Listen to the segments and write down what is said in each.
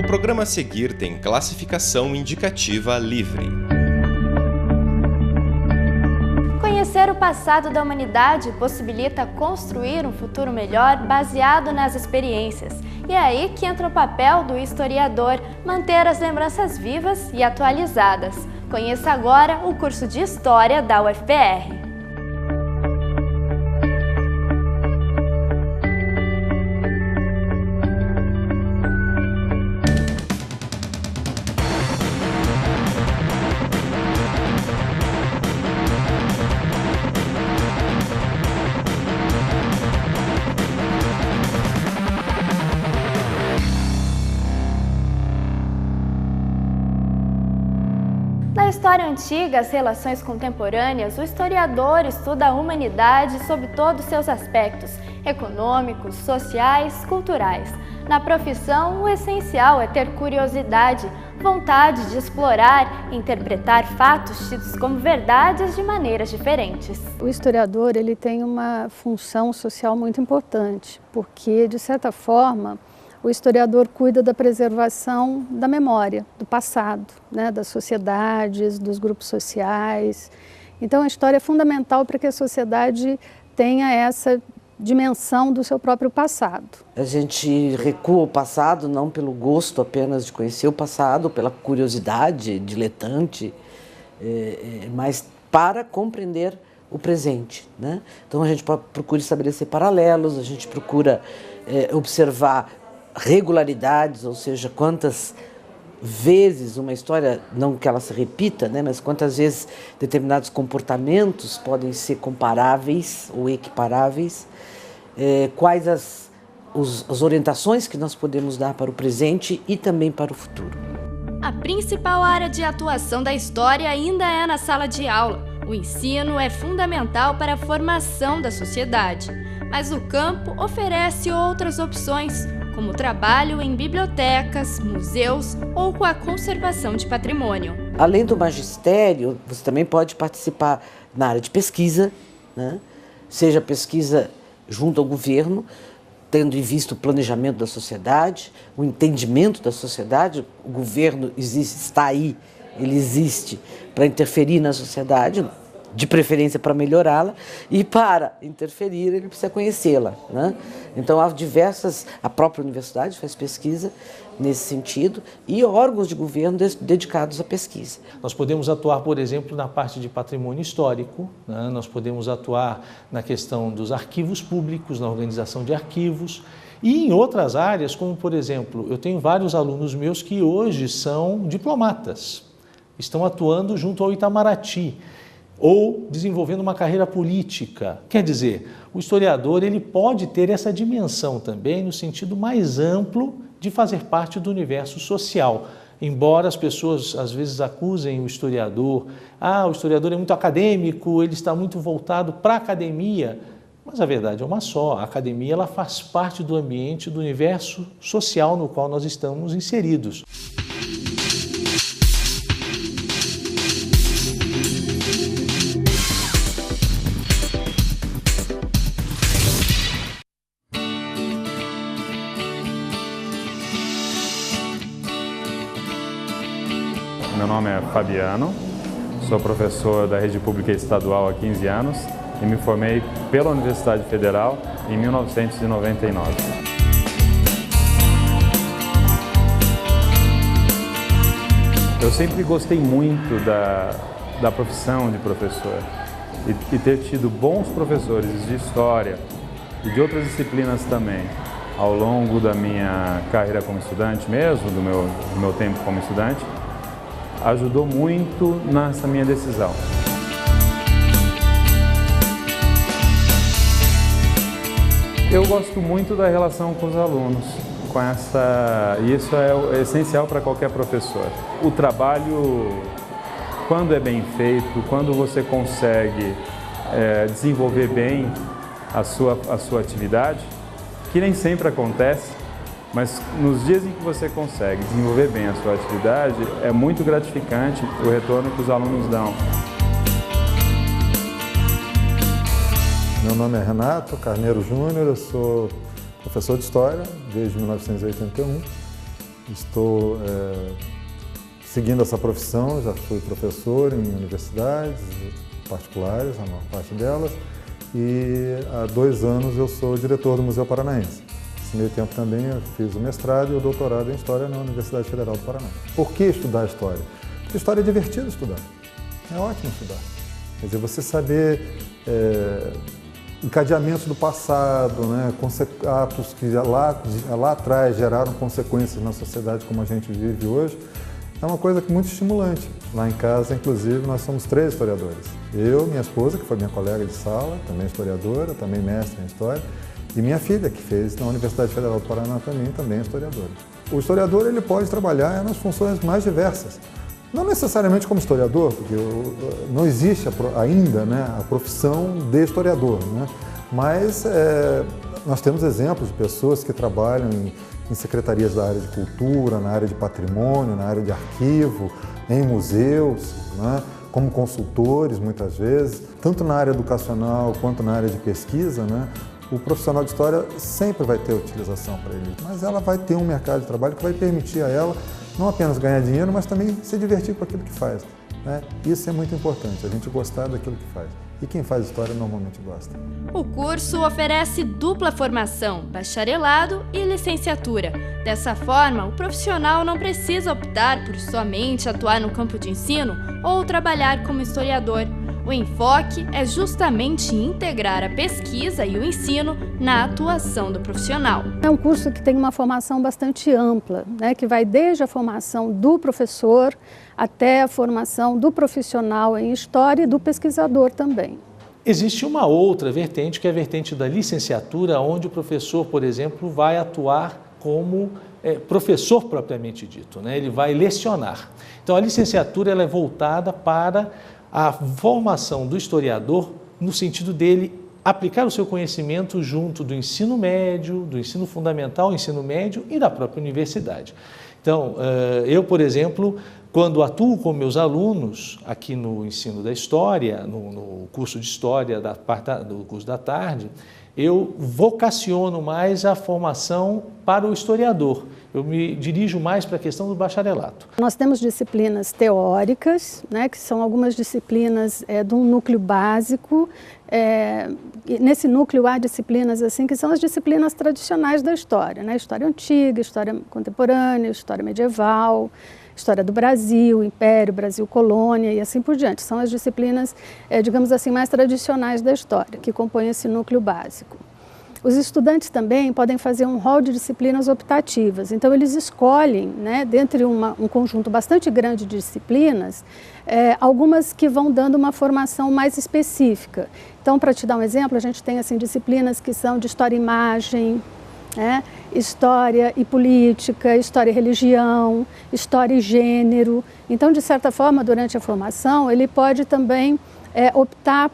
programa a seguir tem classificação indicativa livre. Conhecer o passado da humanidade possibilita construir um futuro melhor baseado nas experiências. E é aí que entra o papel do historiador, manter as lembranças vivas e atualizadas. Conheça agora o curso de História da UFPR. Na história antiga, as relações contemporâneas, o historiador estuda a humanidade sob todos os seus aspectos, econômicos, sociais, culturais. Na profissão, o essencial é ter curiosidade, vontade de explorar e interpretar fatos tidos como verdades de maneiras diferentes. O historiador ele tem uma função social muito importante, porque, de certa forma, o historiador cuida da preservação da memória, do passado, né, das sociedades, dos grupos sociais. Então, a história é fundamental para que a sociedade tenha essa dimensão do seu próprio passado. A gente recua o passado não pelo gosto apenas de conhecer o passado, pela curiosidade diletante, mas para compreender o presente, né? Então, a gente procura estabelecer paralelos, a gente procura observar regularidades, ou seja, quantas vezes uma história, não que ela se repita, né, mas quantas vezes determinados comportamentos podem ser comparáveis ou equiparáveis, quais as orientações que nós podemos dar para o presente e também para o futuro. A principal área de atuação da história ainda é na sala de aula. O ensino é fundamental para a formação da sociedade, mas o campo oferece outras opções, como o trabalho em bibliotecas, museus ou com a conservação de patrimônio. Além do magistério, você também pode participar na área de pesquisa, né? Seja pesquisa junto ao governo, tendo em vista o planejamento da sociedade, o entendimento da sociedade. O governo está aí, ele existe para interferir na sociedade, de preferência para melhorá-la, e para interferir ele precisa conhecê-la, né? Então a própria universidade faz pesquisa nesse sentido e órgãos de governo dedicados à pesquisa. Nós podemos atuar, por exemplo, na parte de patrimônio histórico, né? Nós podemos atuar na questão dos arquivos públicos, na organização de arquivos, e em outras áreas, como por exemplo, eu tenho vários alunos meus que hoje são diplomatas, estão atuando junto ao Itamaraty, ou desenvolvendo uma carreira política. Quer dizer, o historiador ele pode ter essa dimensão também no sentido mais amplo de fazer parte do universo social. Embora as pessoas às vezes acusem o historiador é muito acadêmico, ele está muito voltado para a academia, mas a verdade é uma só, a academia ela faz parte do ambiente, do universo social no qual nós estamos inseridos. Meu nome é Fabiano, sou professor da rede pública estadual há 15 anos e me formei pela Universidade Federal em 1999. Eu sempre gostei muito da profissão de professor e ter tido bons professores de história e de outras disciplinas também ao longo da minha carreira como estudante mesmo, do meu tempo como estudante, ajudou muito nessa minha decisão. Eu gosto muito da relação com os alunos, e isso é essencial para qualquer professor. O trabalho, quando é bem feito, quando você consegue desenvolver bem a sua atividade, que nem sempre acontece, mas nos dias em que você consegue desenvolver bem a sua atividade, é muito gratificante o retorno que os alunos dão. Meu nome é Renato Carneiro Júnior, eu sou professor de História desde 1981 estou seguindo essa profissão, já fui professor em universidades particulares, a maior parte delas, e há 2 anos eu sou diretor do Museu Paranaense. Nesse meio tempo também eu fiz o mestrado e o doutorado em História na Universidade Federal do Paraná. Por que estudar História? Porque História é divertido estudar, é ótimo estudar. Quer dizer, você saber encadeamentos do passado, né, atos que lá atrás geraram consequências na sociedade como a gente vive hoje, é uma coisa muito estimulante. Lá em casa, inclusive, nós somos 3 historiadores. Eu, minha esposa, que foi minha colega de sala, também historiadora, também mestre em História, e minha filha, que fez na Universidade Federal do Paraná também é historiadora. O historiador ele pode trabalhar nas funções mais diversas. Não necessariamente como historiador, porque não existe ainda, né, a profissão de historiador, né? Mas nós temos exemplos de pessoas que trabalham em secretarias da área de cultura, na área de patrimônio, na área de arquivo, em museus, né, como consultores muitas vezes, tanto na área educacional quanto na área de pesquisa, né? O profissional de história sempre vai ter utilização para ele, mas ela vai ter um mercado de trabalho que vai permitir a ela não apenas ganhar dinheiro, mas também se divertir com aquilo que faz, né? Isso é muito importante, a gente gostar daquilo que faz. E quem faz história normalmente gosta. O curso oferece dupla formação, bacharelado e licenciatura. Dessa forma, o profissional não precisa optar por somente atuar no campo de ensino ou trabalhar como historiador. O enfoque é justamente integrar a pesquisa e o ensino na atuação do profissional. É um curso que tem uma formação bastante ampla, né, que vai desde a formação do professor até a formação do profissional em história e do pesquisador também. Existe uma outra vertente, que é a vertente da licenciatura, onde o professor, por exemplo, vai atuar como professor propriamente dito, né? Ele vai lecionar. Então, a licenciatura ela é voltada para a formação do historiador no sentido dele aplicar o seu conhecimento junto do ensino médio, do ensino fundamental, ensino médio e da própria universidade. Então, eu, por exemplo, quando atuo com meus alunos aqui no ensino da História, no curso de História do curso da tarde, eu vocaciono mais a formação para o historiador. Eu me dirijo mais para a questão do bacharelato. Nós temos disciplinas teóricas, né, que são algumas disciplinas de um núcleo básico. Nesse núcleo há disciplinas assim, que são as disciplinas tradicionais da história, né? História antiga, história contemporânea, história medieval, história do Brasil, Império, Brasil Colônia e assim por diante. São as disciplinas, digamos assim, mais tradicionais da história, que compõem esse núcleo básico. Os estudantes também podem fazer um rol de disciplinas optativas, então eles escolhem, né, dentre um conjunto bastante grande de disciplinas, algumas que vão dando uma formação mais específica. Então, para te dar um exemplo, a gente tem assim, disciplinas que são de história e imagem, história e política, história e religião, história e gênero. Então, de certa forma, durante a formação, ele pode também optar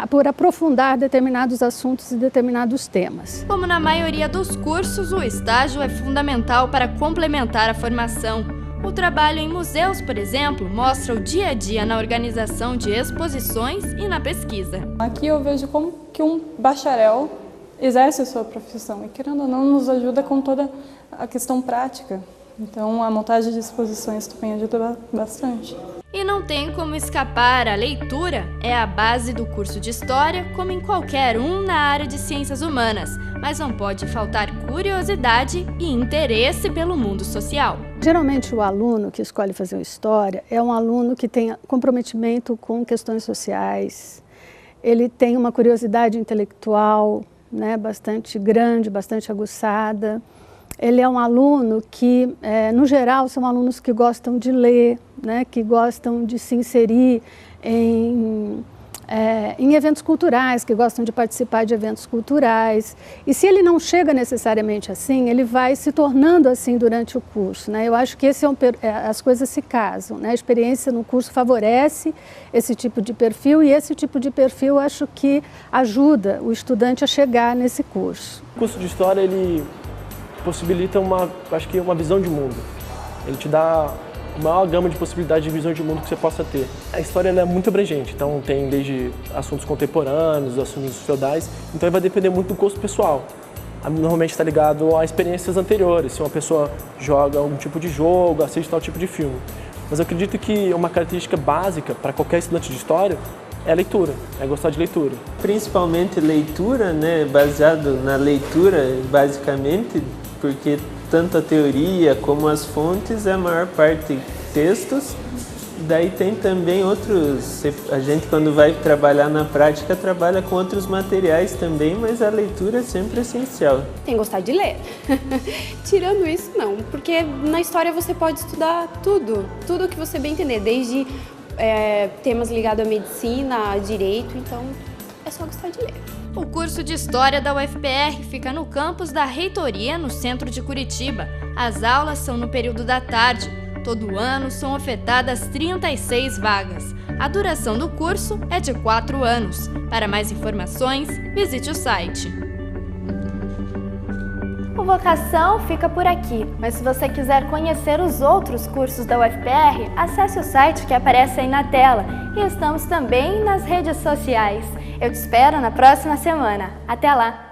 por aprofundar determinados assuntos e determinados temas. Como na maioria dos cursos, o estágio é fundamental para complementar a formação. O trabalho em museus, por exemplo, mostra o dia a dia na organização de exposições e na pesquisa. Aqui eu vejo como que um bacharel exerce a sua profissão e, querendo ou não, nos ajuda com toda a questão prática. Então, a montagem de exposições também ajuda bastante. E não tem como escapar, a leitura é a base do curso de História, como em qualquer um na área de Ciências Humanas, mas não pode faltar curiosidade e interesse pelo mundo social. Geralmente, o aluno que escolhe fazer História é um aluno que tem comprometimento com questões sociais, ele tem uma curiosidade intelectual, né, bastante grande, bastante aguçada. Ele é um aluno que, no geral, são alunos que gostam de ler, né, que gostam de se inserir em eventos culturais, que gostam de participar de eventos culturais. E se ele não chega necessariamente assim, ele vai se tornando assim durante o curso, né? Eu acho que as coisas se casam, né? A experiência no curso favorece esse tipo de perfil e esse tipo de perfil acho que ajuda o estudante a chegar nesse curso. O curso de História, ele possibilita uma visão de mundo. Ele te dá a maior gama de possibilidades de visão de mundo que você possa ter. A história ela é muito abrangente, então tem desde assuntos contemporâneos, assuntos feudais, então vai depender muito do gosto pessoal. normalmente está ligado a experiências anteriores, se uma pessoa joga algum tipo de jogo, assiste tal tipo de filme. Mas eu acredito que uma característica básica para qualquer estudante de história é a leitura, é gostar de leitura. Principalmente leitura, né, baseado na leitura, basicamente, porque tanto a teoria como as fontes, a maior parte textos. Daí tem também outros, a gente quando vai trabalhar na prática trabalha com outros materiais também, mas a leitura é sempre essencial. Tem que gostar de ler. Tirando isso, não, porque na história você pode estudar tudo que você bem entender, desde temas ligados à medicina, a direito, então é só gostar de ler. O curso de História da UFPR fica no campus da Reitoria, no centro de Curitiba. As aulas são no período da tarde. Todo ano são ofertadas 36 vagas. A duração do curso é de 4 anos. Para mais informações, visite o site. O Vocação fica por aqui, mas se você quiser conhecer os outros cursos da UFPR, acesse o site que aparece aí na tela. E estamos também nas redes sociais. Eu te espero na próxima semana. Até lá!